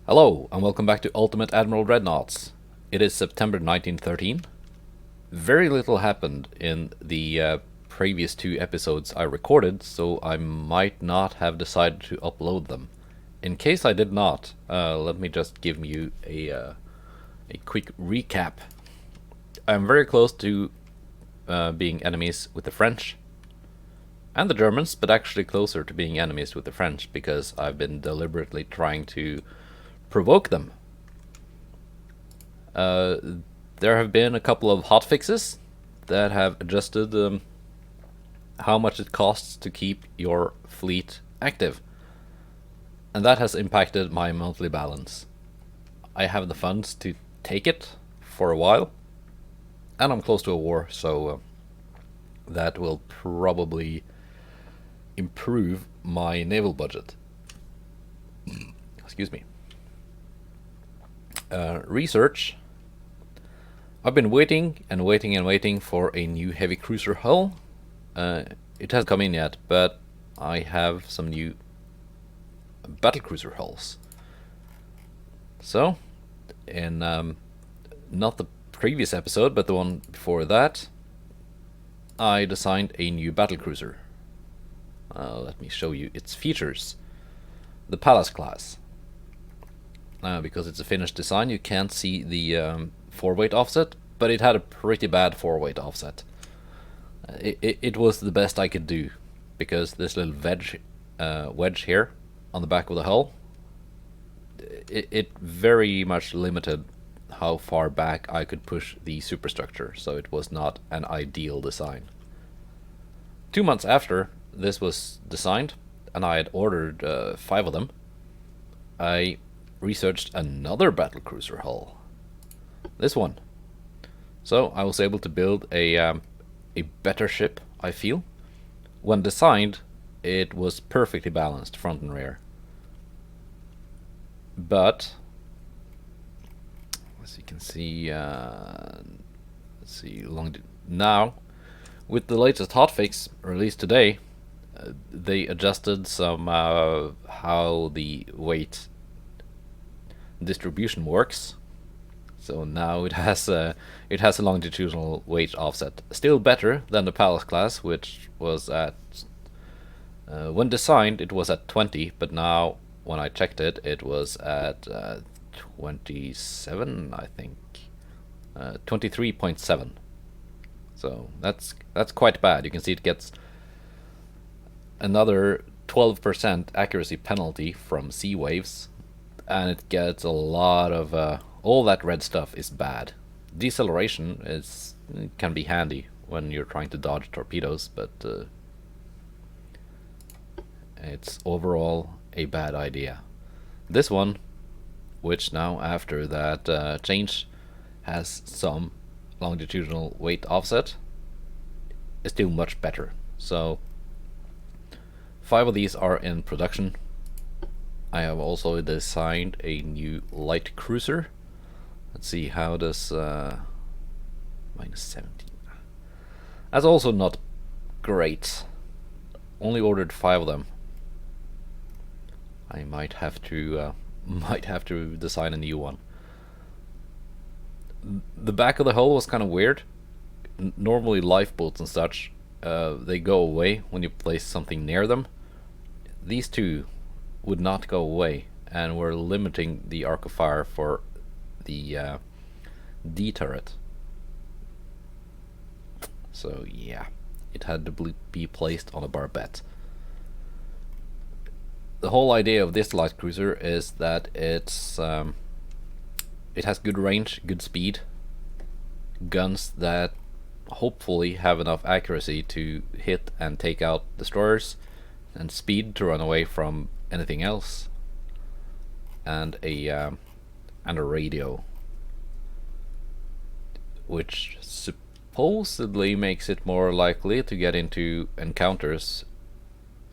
Hello, and welcome back to Ultimate Admiral Dreadnoughts. It is September 1913. Very little happened in the previous two episodes I recorded, so I might not have decided to upload them. In case I did not, let me just give you a quick recap. I'm very close to being enemies with the French and the Germans, but actually closer to being enemies with the French because I've been deliberately trying to provoke them. There have been a couple of hotfixes that have adjusted how much it costs to keep your fleet active, and that has impacted my monthly balance. I have the funds to take it for a while, and I'm close to a war, so that will probably improve my naval budget. Excuse me. Research. I've been waiting and waiting and waiting for a new heavy cruiser hull. It hasn't come in yet, but I have some new battlecruiser hulls. So, in not the previous episode, but the one before that, I designed a new battlecruiser. Let me show you its features. The Palace class. Because it's a finished design, you can't see the forweight offset, but it had a pretty bad forweight offset. It was the best I could do, because this little wedge here on the back of the hull, it very much limited how far back I could push the superstructure, so it was not an ideal design. 2 months after this was designed, and I had ordered 5 of them, I researched another battlecruiser hull. This one. So I was able to build a better ship, I feel. When designed, it was perfectly balanced, front and rear. But, as you can see, now, with the latest hotfix released today, they adjusted some how the weight distribution works. So now it has a longitudinal weight offset. Still better than the Palace class, which was at when designed it was at 20, but now when I checked it, it was at 27, I think, 23.7. So that's quite bad. You can see it gets another 12% accuracy penalty from sea waves, and it gets a lot of all that red stuff is bad. Deceleration can be handy when you're trying to dodge torpedoes, but it's overall a bad idea. This one, which now after that change has some longitudinal weight offset, is still much better. So 5 of these are in production. I have also designed a new light cruiser. Let's see, how does minus 17. That's also not great. Only ordered 5 of them. I might have to design a new one. The back of the hull was kind of weird. Normally lifeboats and such, they go away when you place something near them. These two would not go away, and we're limiting the arc of fire for the D turret. So yeah, it had to be placed on a barbette. The whole idea of this light cruiser is that it has good range, good speed, guns that hopefully have enough accuracy to hit and take out destroyers, and speed to run away from anything else, and a radio, which supposedly makes it more likely to get into encounters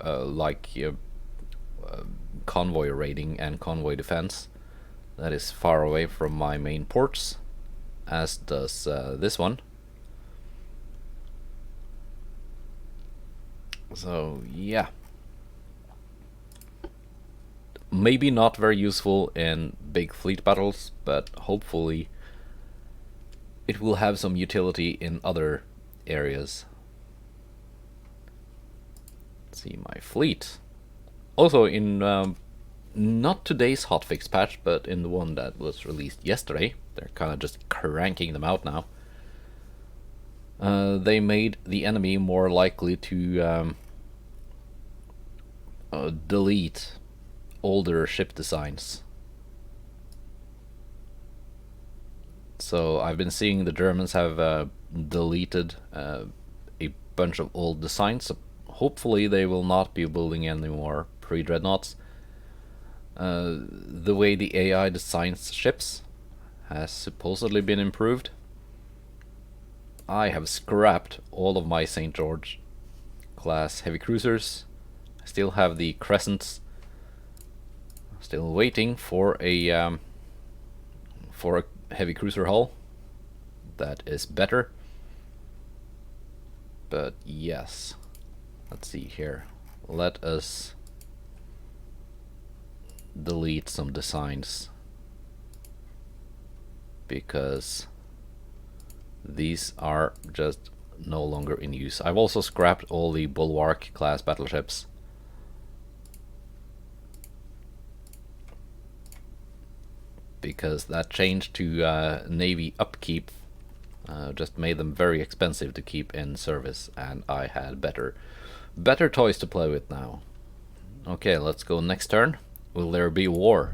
like convoy raiding and convoy defense that is far away from my main ports, as does this one. So yeah, Maybe not very useful in big fleet battles, but hopefully it will have some utility in other areas. Let's see my fleet. Also in not today's hotfix patch, but in the one that was released yesterday, they're kind of just cranking them out now. They made the enemy more likely to delete older ship designs. So I've been seeing the Germans have deleted a bunch of old designs. So hopefully they will not be building any more pre-dreadnoughts. The way the AI designs ships has supposedly been improved. I have scrapped all of my St. George class heavy cruisers. I still have the Crescents. Still waiting for a heavy cruiser hull that is better. But yes, let's see here. Let us delete some designs because these are just no longer in use. I've also scrapped all the Bulwark class battleships. Because that change to Navy upkeep just made them very expensive to keep in service, and I had better toys to play with now. Okay, let's go next turn. Will there be war?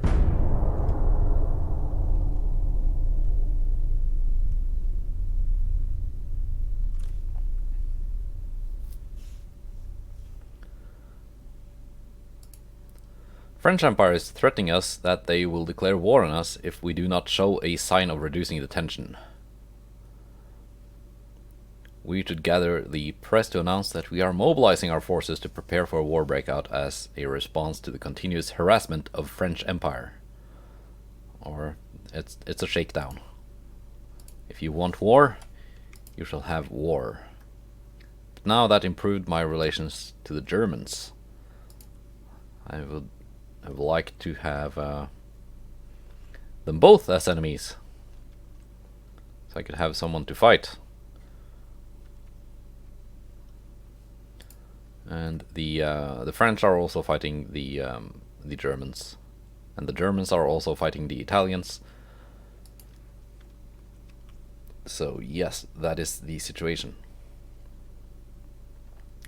French Empire is threatening us that they will declare war on us if we do not show a sign of reducing the tension. We should gather the press to announce that we are mobilizing our forces to prepare for a war breakout as a response to the continuous harassment of French Empire. Or it's a shakedown. If you want war, you shall have war. But now that improved my relations to the Germans, I would like to have them both as enemies, so I could have someone to fight. And the French are also fighting the Germans, and the Germans are also fighting the Italians. So yes, that is the situation.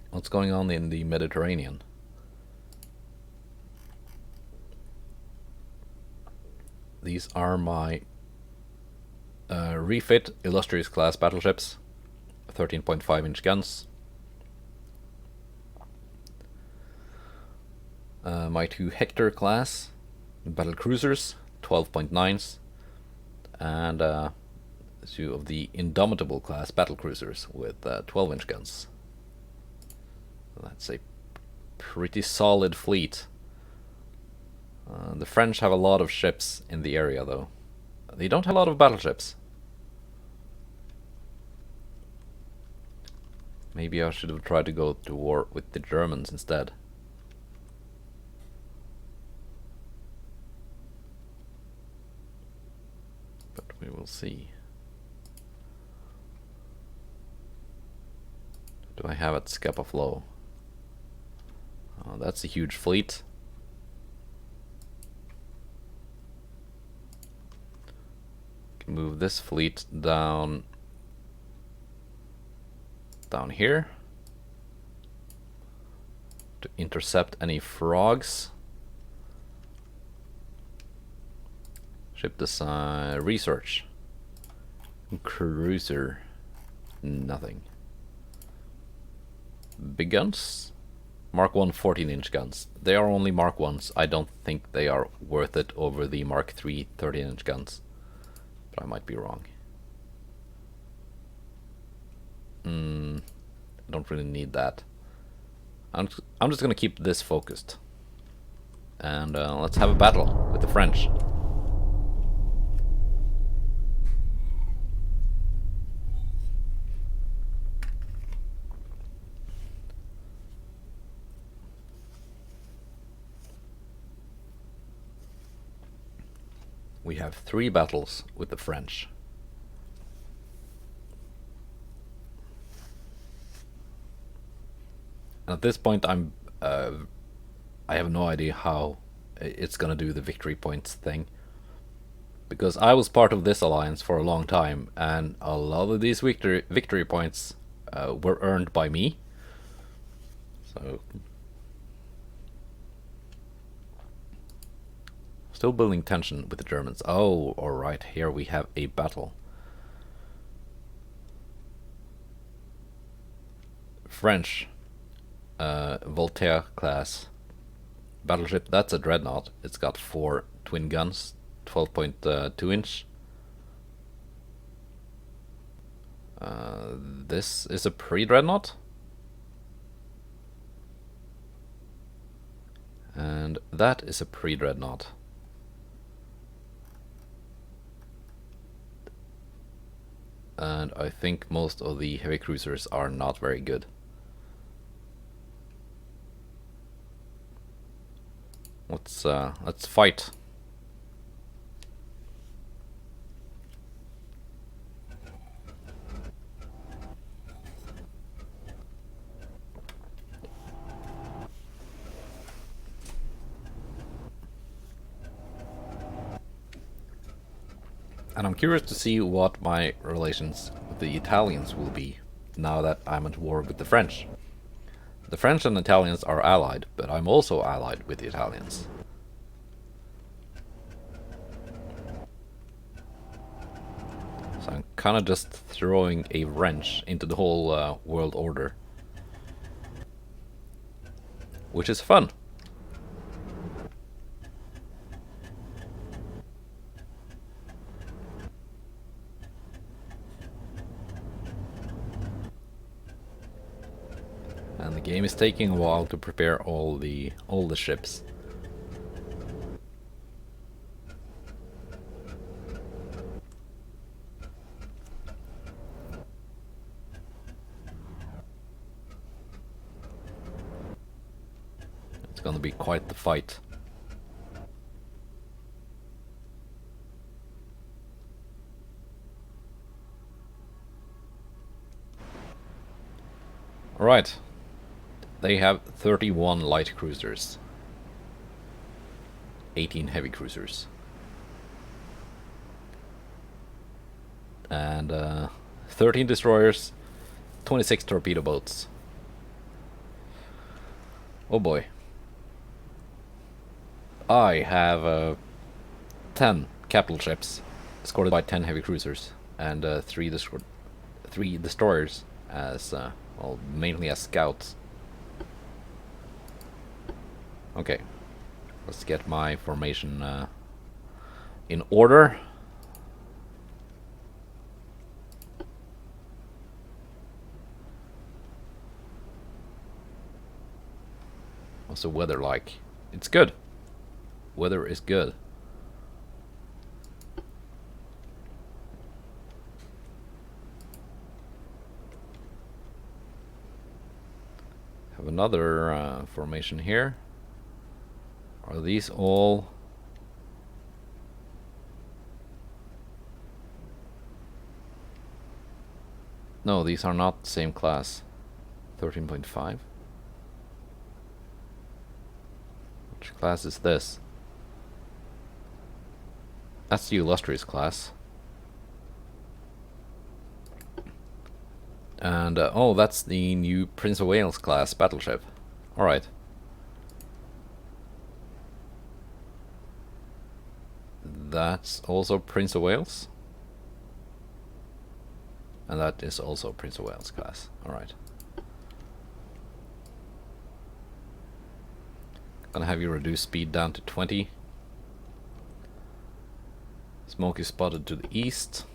What's going on in the Mediterranean? These are my refit Illustrious class battleships, 13.5-inch guns. My 2 Hector class battle cruisers, 12.9s, and 2 of the Indomitable class battle cruisers with 12-inch guns. That's a pretty solid fleet. The French have a lot of ships in the area, though. They don't have a lot of battleships. Maybe I should have tried to go to war with the Germans instead. But we will see. What do I have at Scapa Flow? Oh, that's a huge fleet. Can move this fleet down here to intercept any frogs. Ship design, research, cruiser, nothing. Big guns, Mark 1 14-inch guns. They are only Mark 1s. I don't think they are worth it over the Mark 3 13-inch guns, but I might be wrong. I don't really need that. I'm just gonna keep this focused, and let's have a battle with the French. we have 3 battles with the French. And at this point, I have no idea how it's gonna do the victory points thing, because I was part of this alliance for a long time, and a lot of these victory points were earned by me. So, still building tension with the Germans. Oh, alright, here we have a battle. French Voltaire class battleship. That's a Dreadnought. It's got 4 twin guns, 12.2 inch. This is a pre-Dreadnought. And that is a pre-Dreadnought. And I think most of the heavy cruisers are not very good. Let's fight. And I'm curious to see what my relations with the Italians will be now that I'm at war with the French. The French and Italians are allied, but I'm also allied with the Italians. So I'm kind of just throwing a wrench into the whole world order, which is fun. And the game is taking a while to prepare all the ships. It's gonna be quite the fight. All right. They have 31 light cruisers, 18 heavy cruisers, and 13 destroyers, 26 torpedo boats. Oh boy. I have 10 capital ships, escorted by 10 heavy cruisers, and 3 destroyers as, well, mainly as scouts. Okay, let's get my formation in order. What's the weather like? It's good. Weather is good. Have another formation here. Are these all? No, these are not the same class. 13.5. Which class is this? That's the illustrious class. And oh, that's the new Prince of Wales class battleship. All right. That's also Prince of Wales. And that is also Prince of Wales class. Alright. Gonna have you reduce speed down to 20. Smoke is spotted to the east.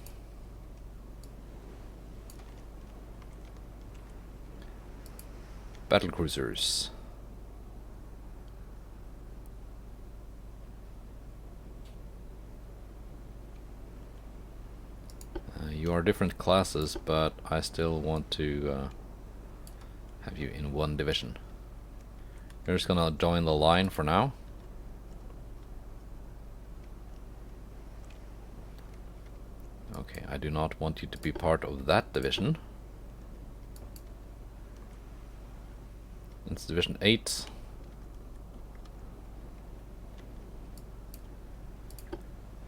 Battle cruisers. You are different classes, but I still want to have you in one division. You're just gonna join the line for now. Okay, I do not want you to be part of that division. It's Division 8.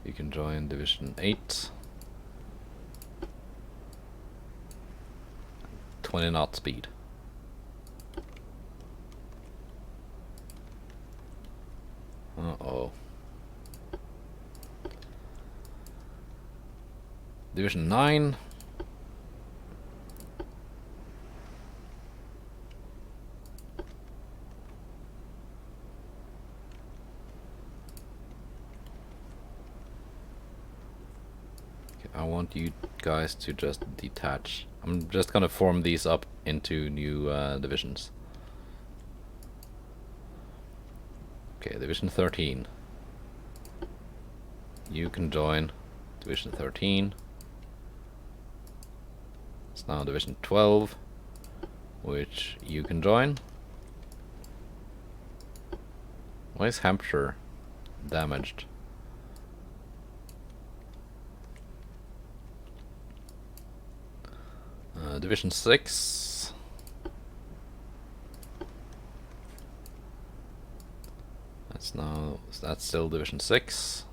You can join Division 8. 20 knot speed. Uh-oh. Division 9. I want you guys to just detach. I'm just gonna form these up into new divisions. Okay, Division 13. You can join Division 13. It's now Division 12, which you can join. Why is Hampshire damaged? Division 6. That's still Division 6.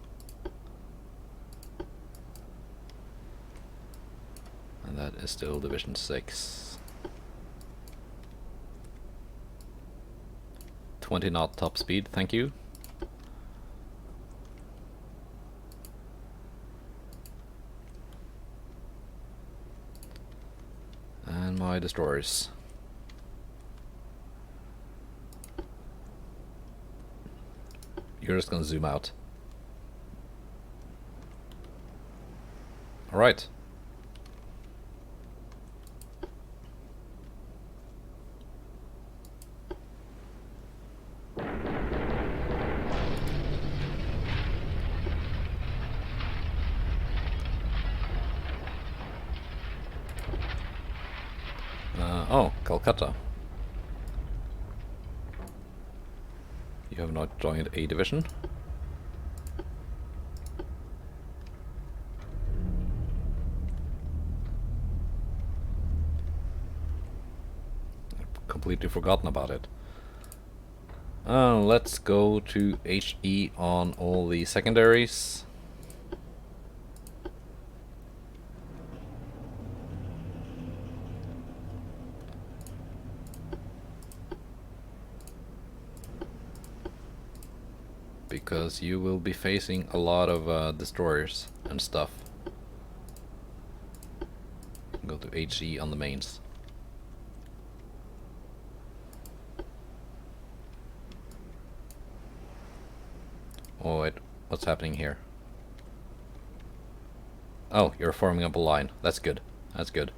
And that is still Division 6. 20 knot top speed, thank you. And my destroyers. You're just gonna zoom out. Alright. Oh, Calcutta. You have not joined a division. I've completely forgotten about it. Let's go to HE on all the secondaries. Because you will be facing a lot of destroyers and stuff. Go to HE on the mains. Oh wait, what's happening here? Oh, you're forming up a line. That's good. That's good.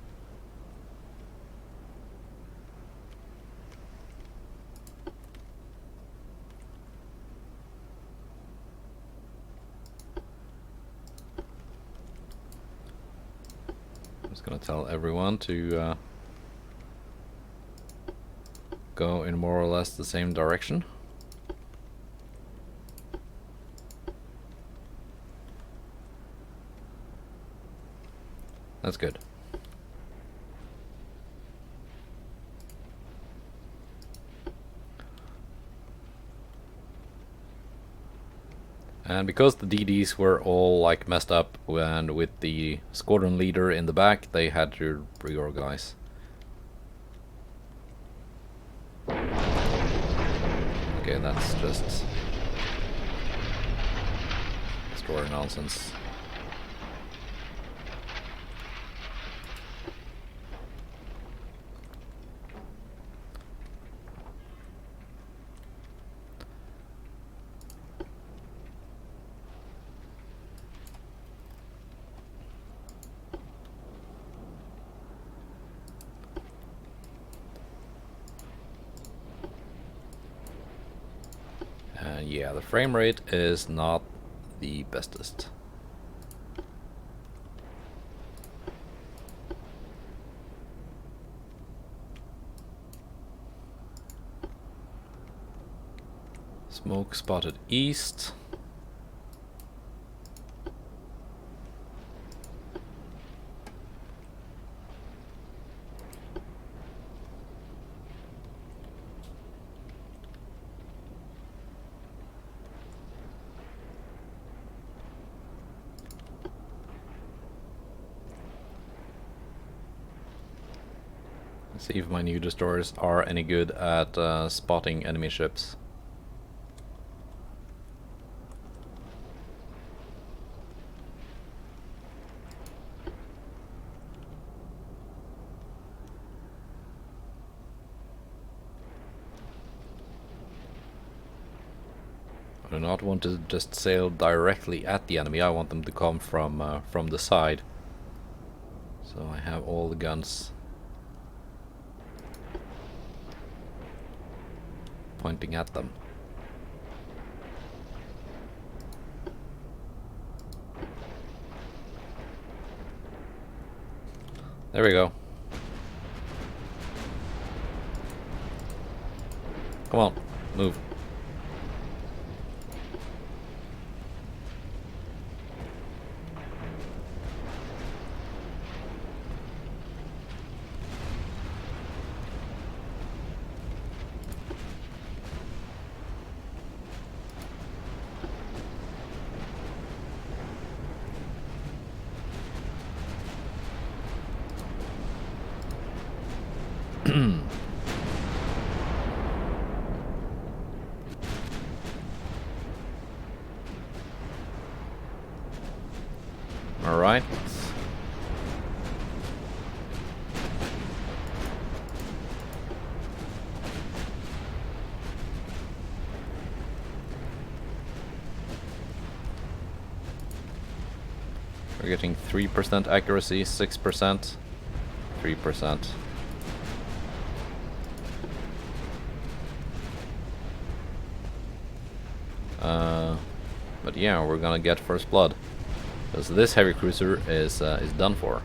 I'm just gonna tell everyone to go in more or less the same direction. That's good. And because the DDs were all like messed up and with the squadron leader in the back, they had to reorganize. Okay, that's just story nonsense. Yeah, the frame rate is not the bestest. Smoke spotted east. Let's see if my new destroyers are any good at spotting enemy ships. I do not want to just sail directly at the enemy. I want them to come from the side. So I have all the guns pointing at them. There we go. Come on, move. All right. We're getting 3% accuracy, 6%, 3%. But yeah, we're gonna get first blood. Because this heavy cruiser is done for.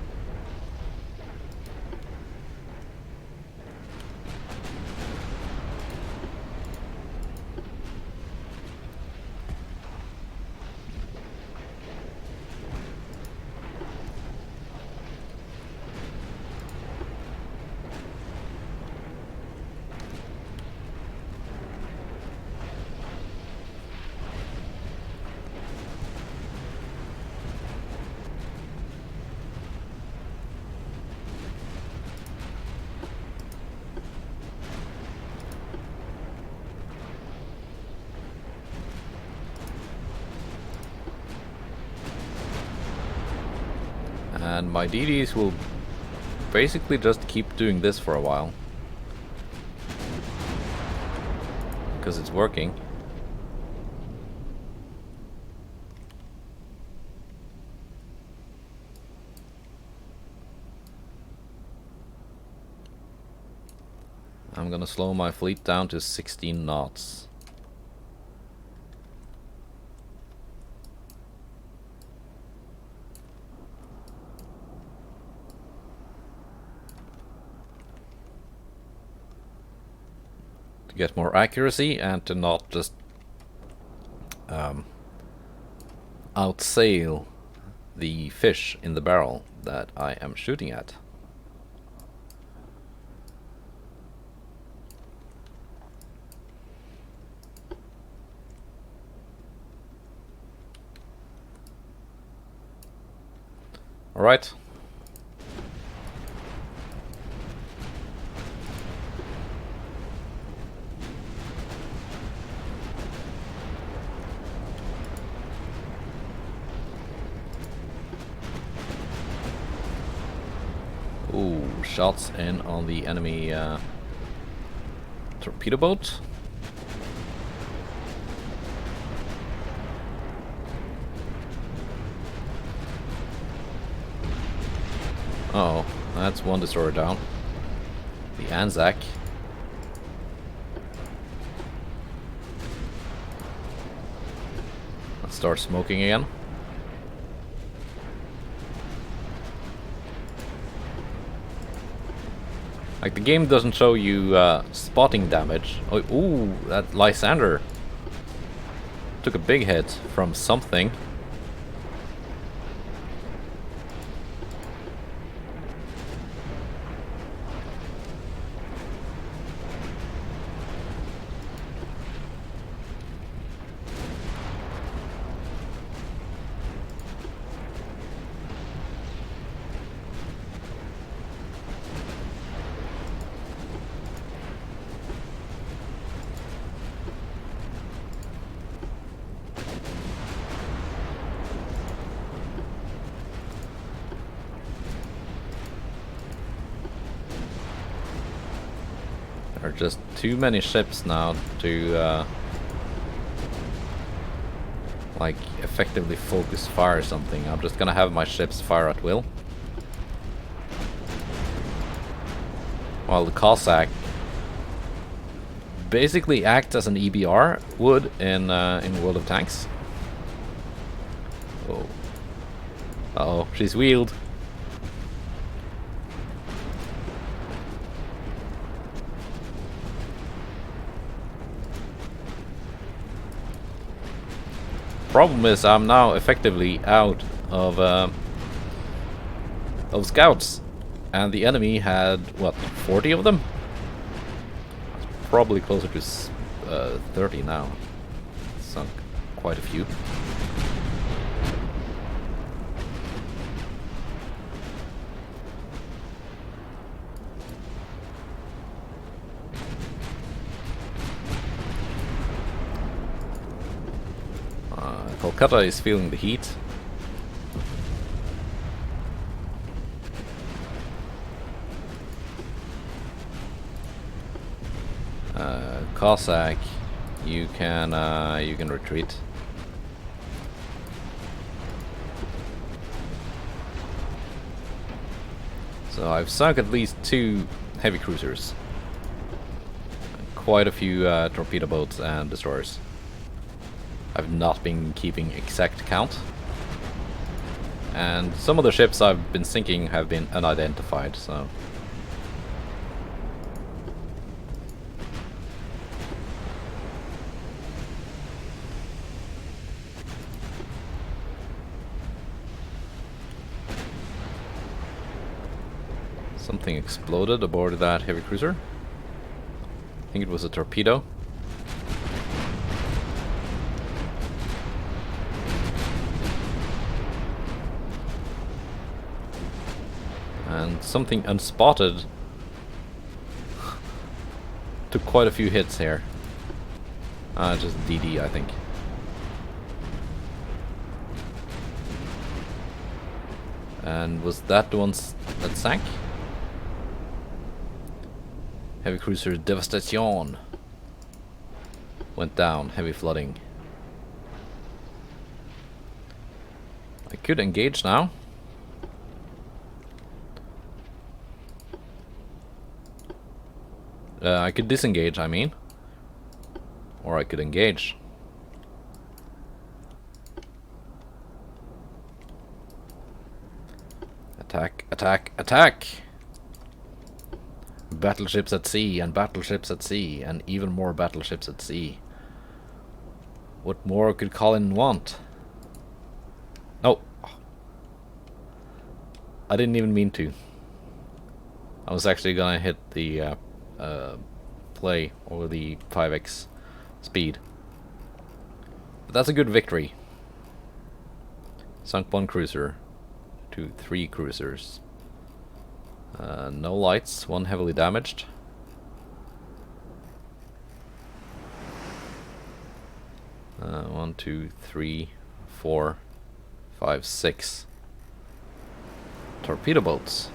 And my DDs will basically just keep doing this for a while. Because it's working. I'm gonna slow my fleet down to 16 knots. To get more accuracy and to not just outsail the fish in the barrel that I am shooting at. All right. Ooh, shots in on the enemy torpedo boat. Oh, that's one destroyer down. The Anzac. Let's start smoking again. Like, the game doesn't show you spotting damage. Oh, ooh, that Lysander took a big hit from something. are just too many ships now to like effectively focus fire or something. I'm just gonna have my ships fire at will, while the Cossack basically acts as an EBR would in World of Tanks. Oh, uh-oh, she's wheeled. Problem is, I'm now effectively out of scouts, and the enemy had what, 40 of them? Probably closer to 30 now. Sunk quite a few. Kolkata is feeling the heat. Cossack, you can retreat. So I've sunk at least 2 heavy cruisers, quite a few torpedo boats and destroyers. I've not been keeping exact count, and some of the ships I've been sinking have been unidentified, so something exploded aboard that heavy cruiser. I think it was a torpedo. And something unspotted took quite a few hits here. Just DD, I think. And was that the ones that sank? Heavy cruiser Devastation went down, heavy flooding. I could engage now. I could disengage, I mean. Or I could engage. Attack, attack, attack! Battleships at sea, and battleships at sea, and even more battleships at sea. What more could Colin want? No! I didn't even mean to. I was actually gonna hit the play over the 5x speed. But that's a good victory. Sunk 1 cruiser to 3 cruisers. No lights, 1 heavily damaged. One, two, three, 4, 5, 6 torpedo boats.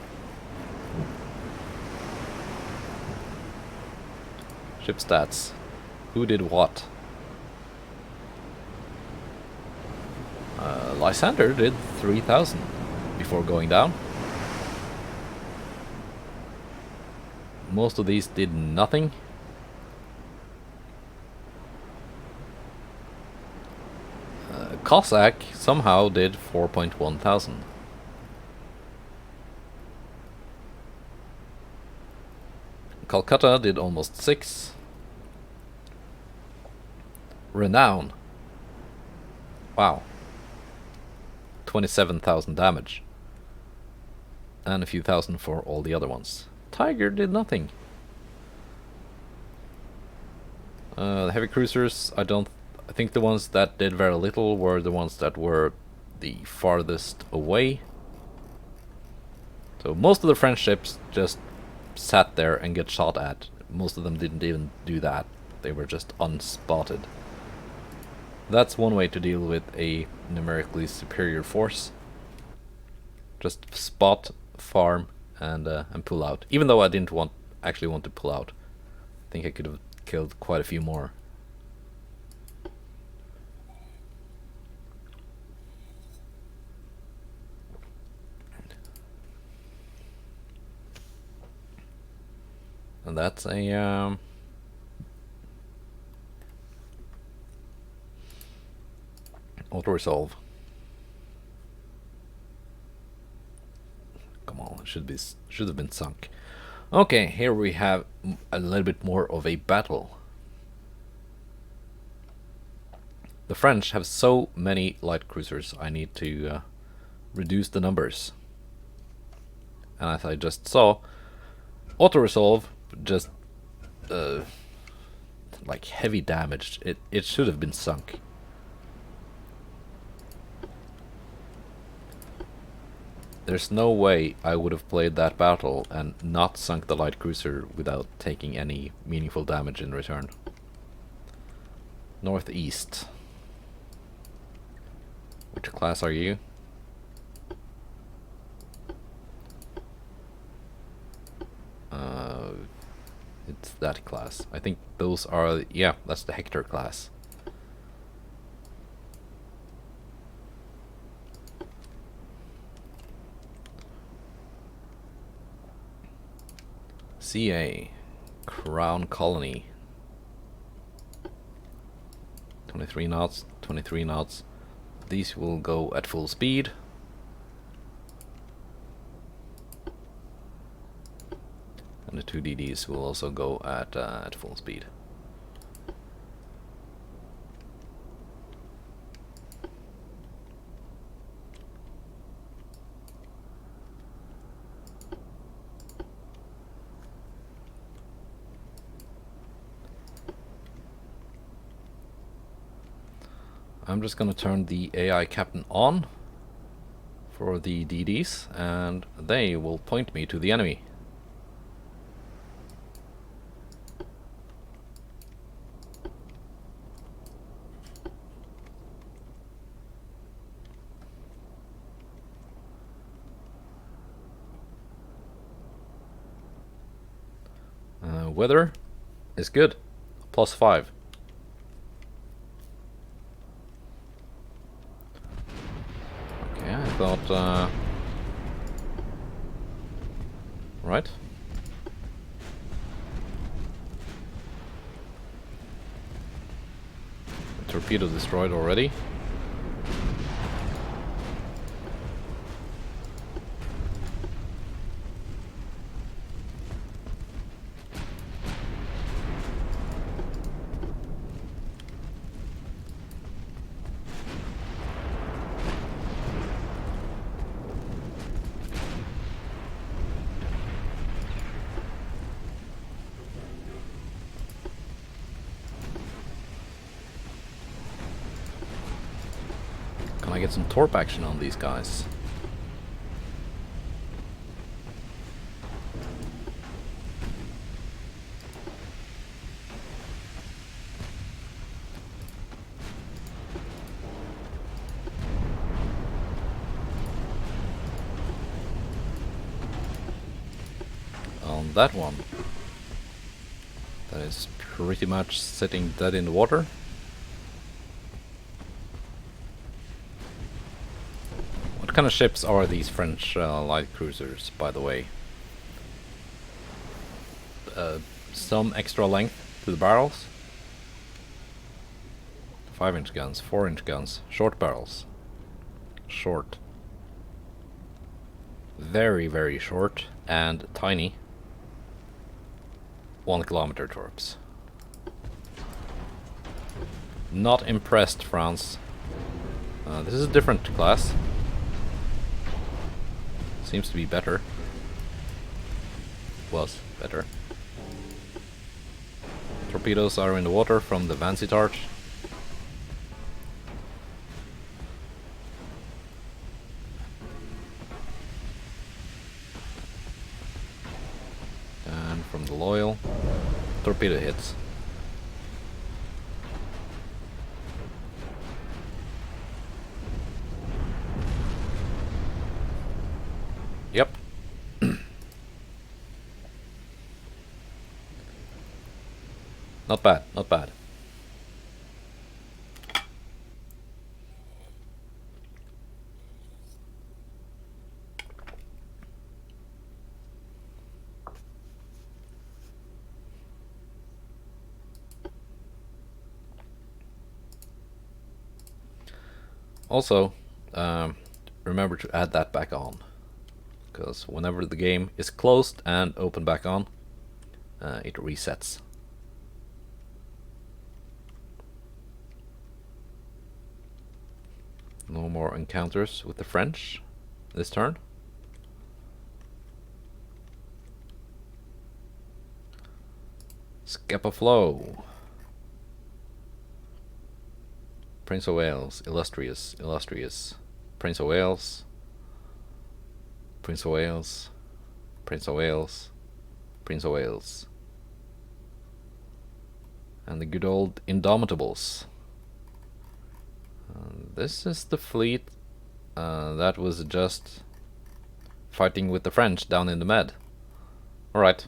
Ship stats. Who did what? Lysander did 3,000 before going down. Most of these did nothing. Cossack somehow did 4.1 thousand. Calcutta did almost 6. Renown. Wow. 27,000 damage. And a few thousand for all the other ones. Tiger did nothing. The heavy cruisers, I think the ones that did very little were the ones that were the farthest away. So most of the French ships just sat there and get shot at. Most of them didn't even do that. They were just unspotted. That's one way to deal with a numerically superior force. Just spot, farm, and pull out. Even though I didn't actually want to pull out. think I could have killed quite a few more. And that's a auto resolve. Come on, it should have been sunk. Okay, here we have a little bit more of a battle. The French have so many light cruisers, I need to reduce the numbers. And as I just saw, auto-resolve just like heavy damage. It should have been sunk. There's no way I would have played that battle and not sunk the light cruiser without taking any meaningful damage in return. Northeast. Which class are you? It's that class. I think those are... yeah, that's the Hector class. CA. Crown Colony. 23 knots, 23 knots. These will go at full speed. And the 2 DDs will also go at full speed. I'm just gonna turn the AI captain on for the DDs, and they will point me to the enemy. Weather is good, +5. Okay, I thought, right. The torpedo destroyed already. Can I get some torp action on these guys? On that one. That is pretty much sitting dead in the water. What kind of ships are these French light cruisers, by the way? Some extra length to the barrels. 5-inch guns, 4-inch guns, short barrels. Short. Very, very short and tiny. 1 kilometer torps. Not impressed, France. This is a different class. Seems to be better. Was better. Torpedoes are in the water from the Vansittart. And from the Loyal, torpedo hits. Yep. Not bad, not bad. Also, remember to add that back on, because whenever the game is closed and open back on, it resets. No more encounters with the French this turn. Skip a flow. Prince of Wales, illustrious, illustrious. Prince of Wales, Prince of Wales, Prince of Wales, Prince of Wales. And the good old Indomitables. This is the fleet that was just fighting with the French down in the Med. Alright.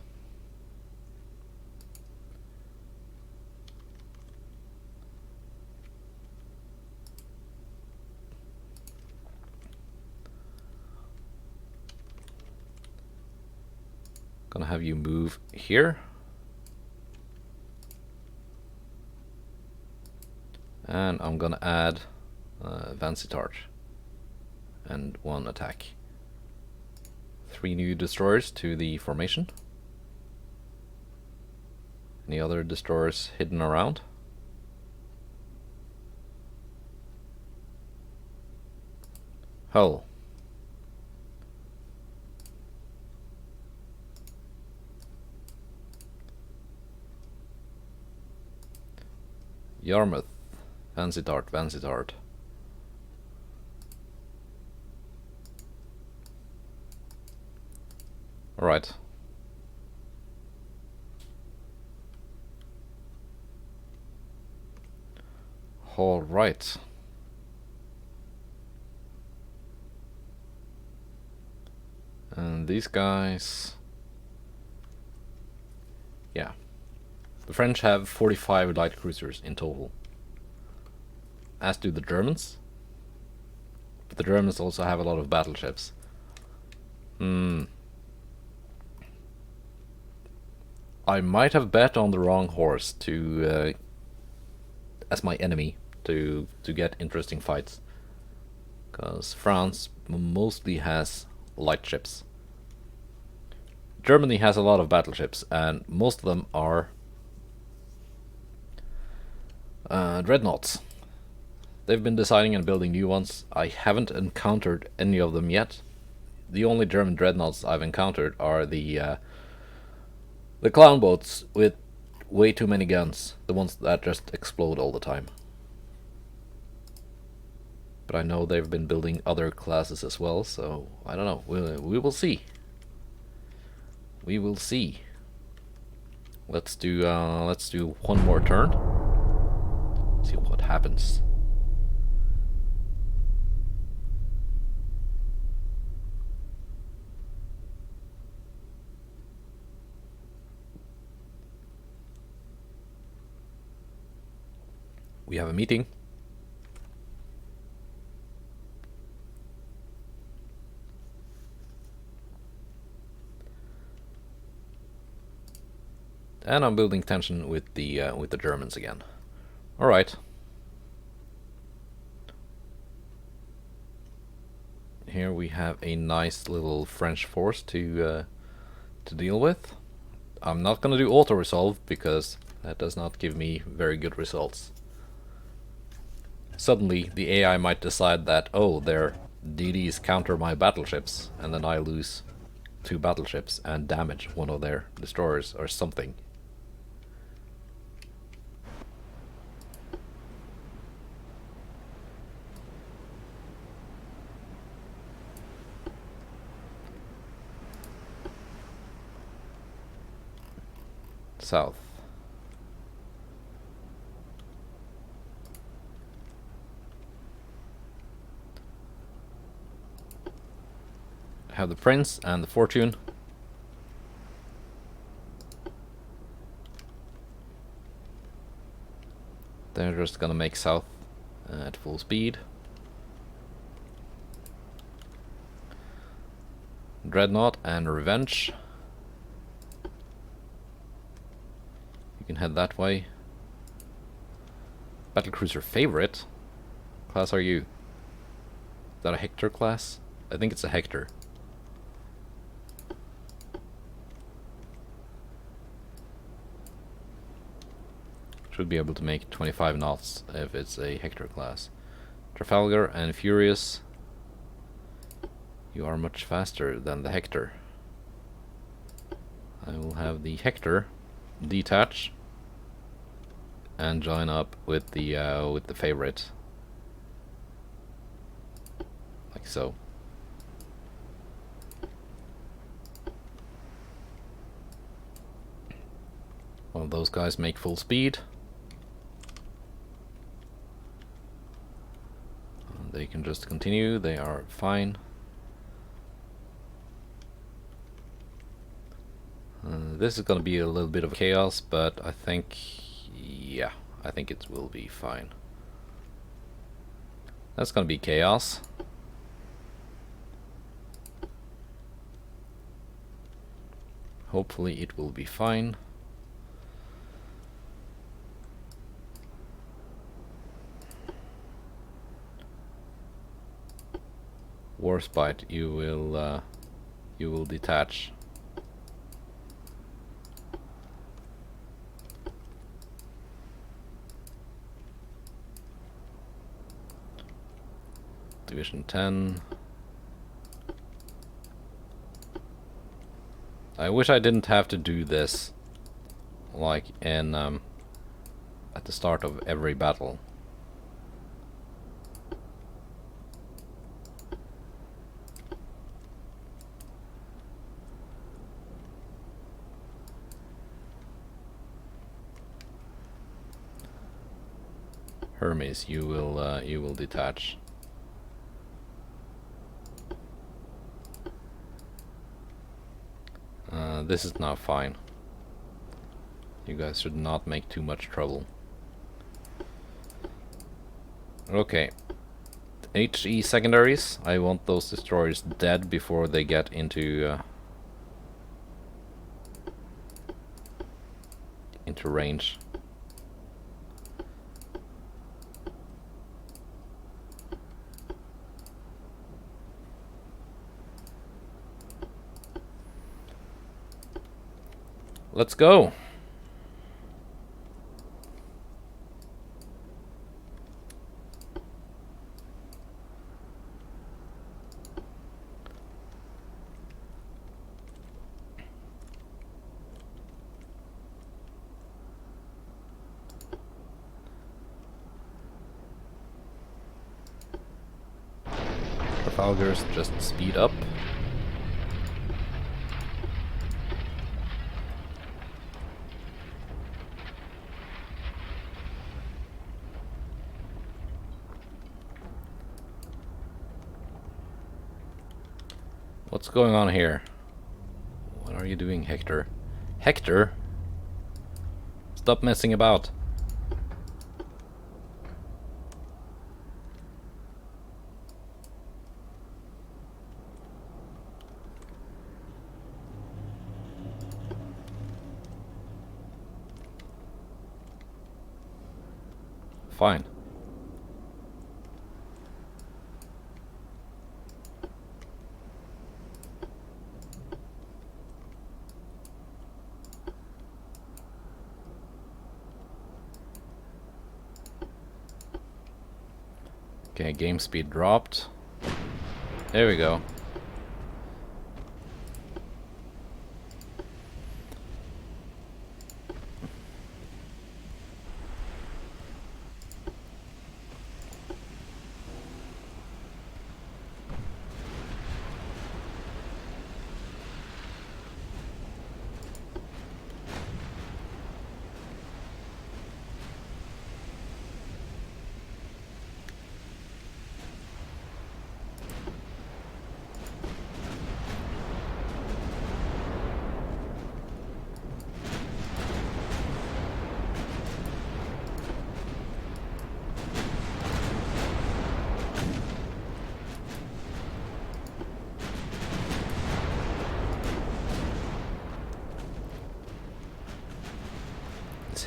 Gonna have you move here. And I'm gonna add Vansittart and 1 attack. 3 new destroyers to the formation. Any other destroyers hidden around? Hull. Yarmouth. Vansittart, Vansittart. Alright. Alright. And these guys... yeah. The French have 45 light cruisers in total. As do the Germans. But the Germans also have a lot of battleships. I might have bet on the wrong horse to as my enemy to get interesting fights. Because France mostly has light ships. Germany has a lot of battleships, and most of them are dreadnoughts. They've been designing and building new ones. I haven't encountered any of them yet. The only German dreadnoughts I've encountered are the clown boats with way too many guns. The ones that just explode all the time. But I know they've been building other classes as well, so I don't know. We will see. We will see. Let's do one more turn. See what happens. We have a meeting. And I'm building tension with the Germans again. All right. Here we have a nice little French force to deal with. I'm not gonna do auto resolve because that does not give me very good results. Suddenly the AI might decide that, oh, their DDs counter my battleships, and then I lose 2 battleships and damage one of their destroyers or something. South. Have the Prince and the Fortune. They're just gonna make south at full speed. Dreadnought and Revenge. You can head that way. Battlecruiser favorite? Class are you? Is that a Hector class? I think it's a Hector. Should be able to make 25 knots if it's a Hector class. Trafalgar and Furious. You are much faster than the Hector. I will have the Hector detach and join up with the favorite, like so. Well, those guys make full speed. They can just continue. They are fine. This is gonna be a little bit of chaos, but I think, yeah, I think it will be fine. That's gonna be chaos. Hopefully it will be fine. Warspite, you will detach. Division 10. I wish I didn't have to do this like in at the start of every battle. Hermes, you will detach. This is now fine. You guys should not make too much trouble. Okay. HE secondaries. I want those destroyers dead before they get into range. Let's go. Trafalgar's just speed up. What's going on here? What are you doing, Hector? Hector? Stop messing about. Fine. Okay, game speed dropped. There we go.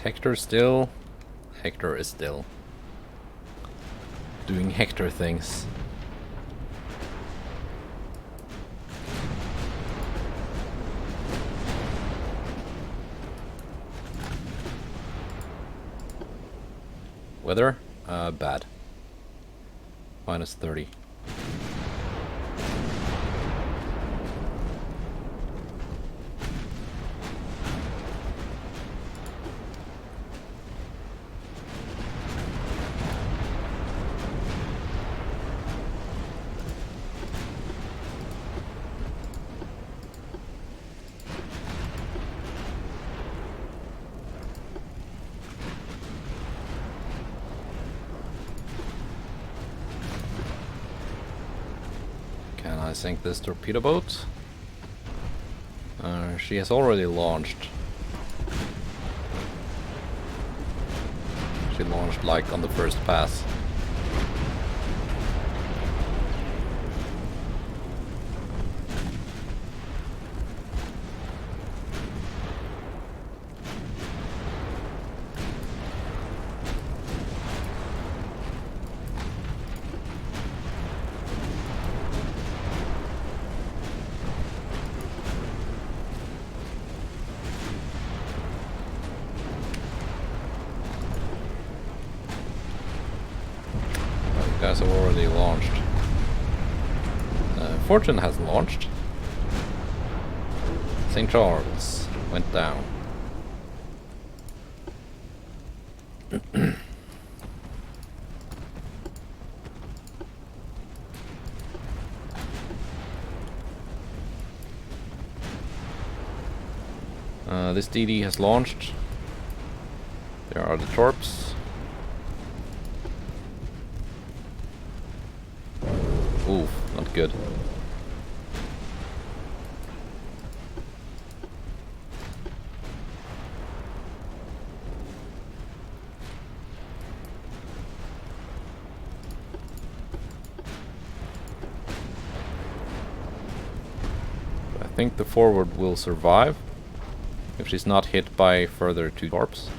Hector still? Hector is still doing Hector things. Weather? Bad. Minus 30. Can I sink this torpedo boat? She has already launched. She launched like on the first pass. Guys have already launched. Fortune has launched. St. Charles went down. This DD has launched. There are the torps. Oof, not good. I think the forward will survive if she's not hit by further two torps.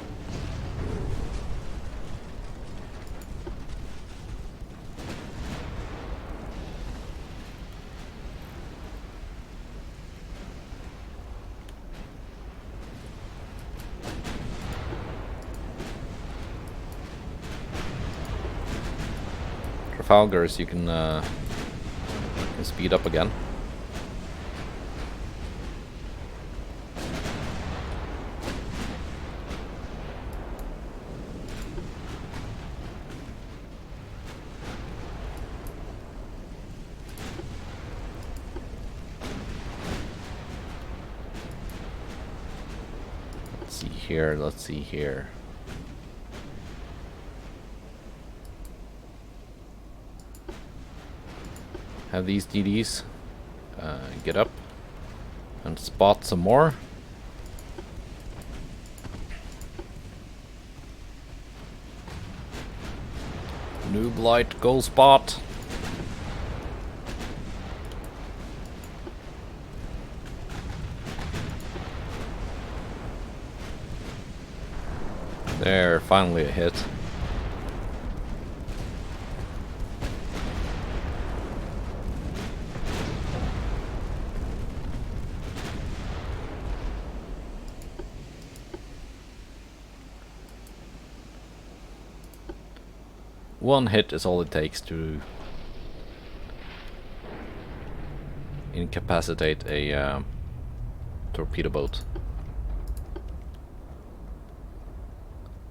Trafalgars, you can speed up again. Let's see here. Have these DDs get up and spot some more. Noob light, goal spot. There, finally a hit. One hit is all it takes to incapacitate a torpedo boat.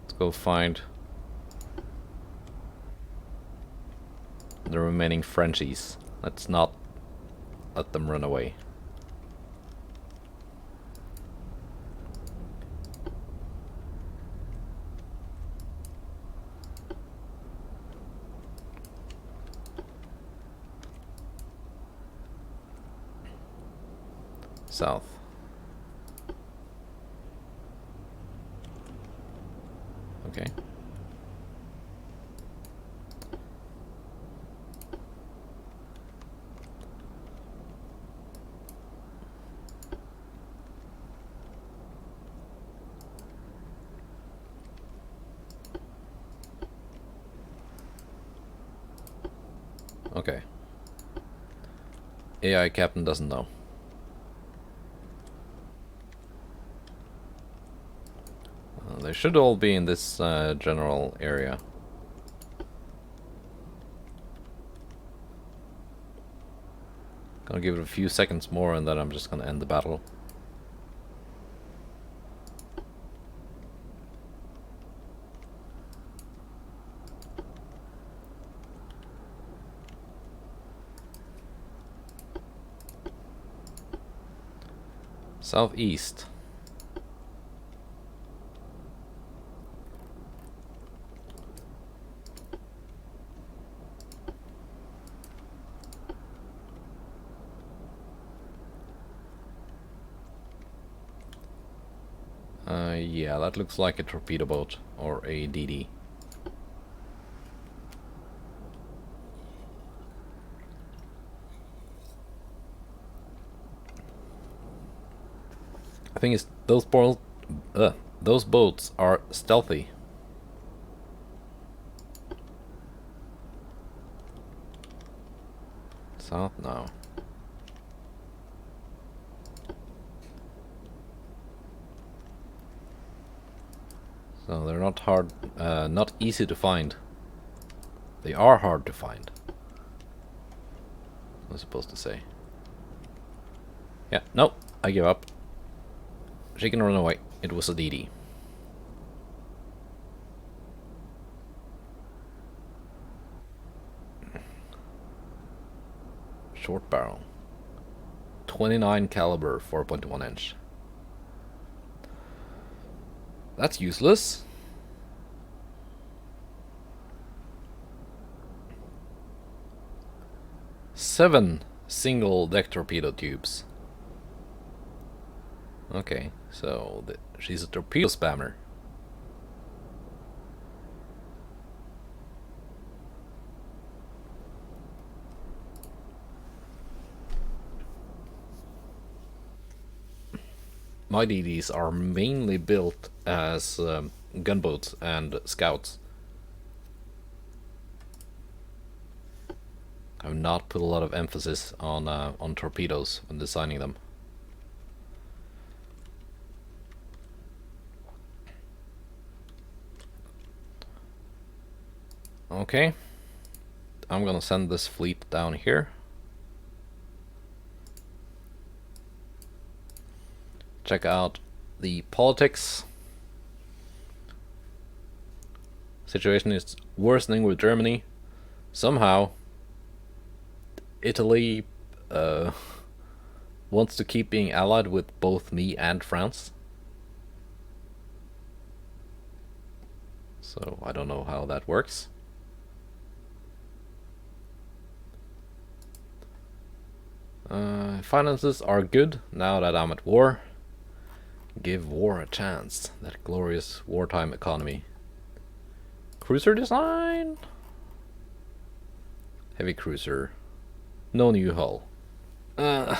Let's go find the remaining Frenchies. Let's not let them run away. South. Okay. AI captain doesn't know. They should all be in this general area. Gonna give it a few seconds more and then I'm just gonna end the battle. Southeast. Yeah, that looks like a torpedo boat or a DD. I think it's those boats are stealthy. South now. So they're not hard, not easy to find. They are hard to find. I'm supposed to say. Yeah, no, I give up. She can run away. It was a DD. Short barrel. 29 caliber, 4.1 inch. That's useless. Seven single deck torpedo tubes. Okay, so she's a torpedo spammer. My DDs are mainly built as gunboats and scouts. I've not put a lot of emphasis on torpedoes when designing them. Okay, I'm gonna send this fleet down here. Check out the politics. Situation is worsening with Germany. Somehow, Italy wants to keep being allied with both me and France. So I don't know how that works. Finances are good now that I'm at war. Give war a chance. That glorious wartime economy. Cruiser design? Heavy cruiser. No new hull. Well,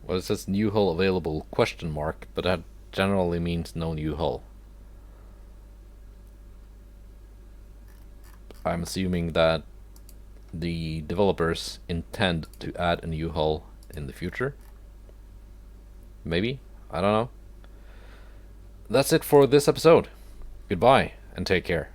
it says new hull available question mark, but that generally means no new hull. I'm assuming that the developers intend to add a new hull in the future. Maybe? I don't know. That's it for this episode. Goodbye, and take care.